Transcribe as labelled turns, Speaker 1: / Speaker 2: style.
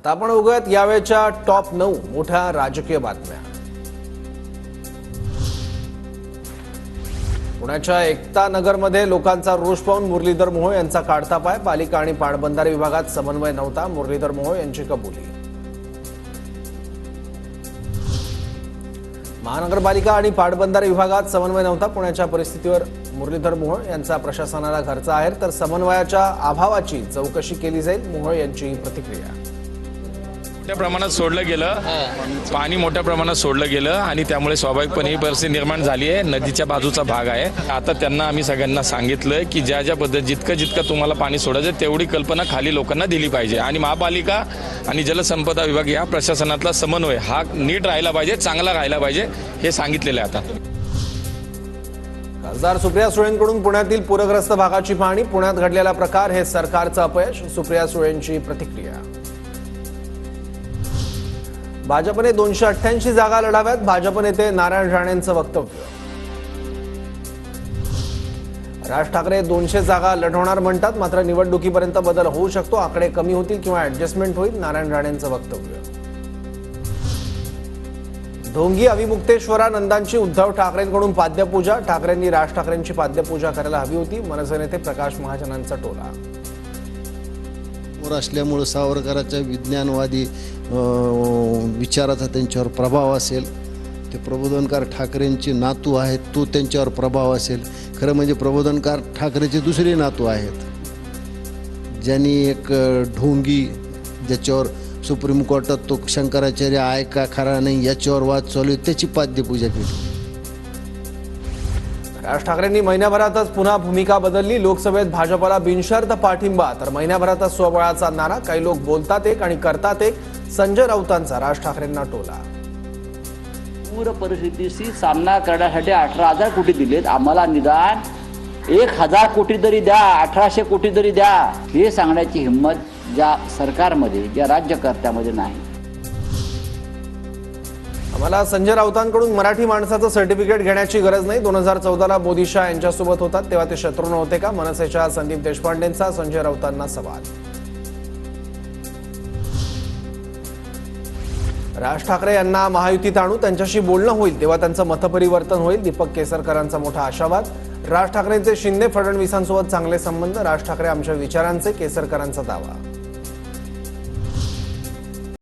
Speaker 1: आता आपण बघूयात यावेळच्या टॉप 9 मोठ्या राजकीय बातम्या। पुण्याच्या एकता नगरमध्ये लोकांचा रोष पाहून मुरलीधर मोहोळ यांचा काढता पाय। पालिका आणि पाटबंधारे विभागात समन्वय नव्हता, मुरलीधर मोहोळ यांची कबुली। महानगरपालिका आणि पाटबंधारे विभागात समन्वय नव्हता, पुण्याच्या परिस्थितीवर मुरलीधर मोहोळ यांचा प्रशासनाला घरचा आहेर, तर समन्वयाच्या अभावाची चौकशी केली जाईल, मोहोळ यांची प्रतिक्रिया।
Speaker 2: मोठ्या प्रमाणात सोडलं गेलं, पाणी मोठ्या प्रमाणात सोडलं गेलं आणि त्यामुळे स्वाभाविकपणे ही परिस्थिती निर्माण झाली आहे। नदीच्या बाजूचा भाग आहे। आता त्यांना आम्ही सगळ्यांना सांगितलं की ज्या पद्धत जितकं तुम्हाला पाणी सोडायचं तेवढी कल्पना खाली लोकांना दिली पाहिजे आणि महापालिका आणि जलसंपदा विभाग या प्रशासनातला समन्वय हा नीट राहिला पाहिजे, चांगला राहिला पाहिजे, हे सांगितलेलं आहे। आता
Speaker 1: खासदार सुप्रिया सुळेंकडून पुण्यातील पूरग्रस्त भागाची पाहणी। पुण्यात घडलेला प्रकार हे सरकारचं अपयश, सुप्रिया सुळेंची प्रतिक्रिया। भाजपने 288 जागा लढाव्यात, भाजप नेते नारायण राणेंचं वक्तव्य। राज ठाकरे 200 जागा लढवणार म्हणतात, मात्र निवडणुकीपर्यंत बदल होऊ शकतो, आकडे कमी होतील किंवा ऍडजस्टमेंट होईल, नारायण राणेंचं वक्तव्य। ढोंगी अविमुक्तेश्वरानंदांची उद्धव ठाकरेंकडून पाद्यपूजा, ठाकरेंनी राज ठाकरेंची पाद्यपूजा करायला हवी होती, मनसे नेते प्रकाश महाजनांचा टोला।
Speaker 3: असल्यामुळे सावरकरांच्या विज्ञानवादी विचाराचा त्यांच्यावर प्रभाव असेल, ते प्रबोधनकार ठाकरेंचे नातू आहेत, तो त्यांच्यावर प्रभाव असेल। खरं म्हणजे प्रबोधनकार ठाकरेचे दुसरे नातू आहेत, ज्यांनी एक ढोंगी ज्याच्यावर सुप्रीम कोर्टात तो शंकराचार्य आहे का खरा नाही याच्यावर वाद चालू आहे, त्याची पाद्यपूजा केली।
Speaker 1: राज ठाकरेंनी महिन्याभरातच पुन्हा भूमिका बदलली, लोकसभेत भाजपला बिनशर्त पाठिंबा, तर महिन्याभरातच स्वबळाचा नारा। काही लोक बोलतात एक आणि करतात एक, संजय राऊतांचा राज ठाकरेंना टोला।
Speaker 4: पूर परिस्थितीशी सामना करण्यासाठी 18,000 कोटी दिलेत, आम्हाला निदान 1,000 कोटी तरी द्या, 1,800 कोटी तरी द्या, हे सांगण्याची हिंमत ज्या सरकारमध्ये, ज्या राज्यकर्त्यामध्ये नाही।
Speaker 1: आम्हाला संजय राऊतांकडून मराठी माणसाचं सर्टिफिकेट घेण्याची गरज नाही। 2014ला मोदी शाह यांच्यासोबत होतात तेव्हा ते शत्रू नव्हते का? मनसेच्या संदीप देशपांडेंचा संजय राऊतांना सवाल। राज ठाकरे यांना महायुतीत आणू, त्यांच्याशी बोलणं होईल तेव्हा त्यांचं मतपरिवर्तन होईल, दीपक केसरकरांचा मोठा आशावाद। राज ठाकरेंचे शिंदे फडणवीसांसोबत चांगले संबंध, राज ठाकरे आमच्या विचारांचे, केसरकरांचा दावा।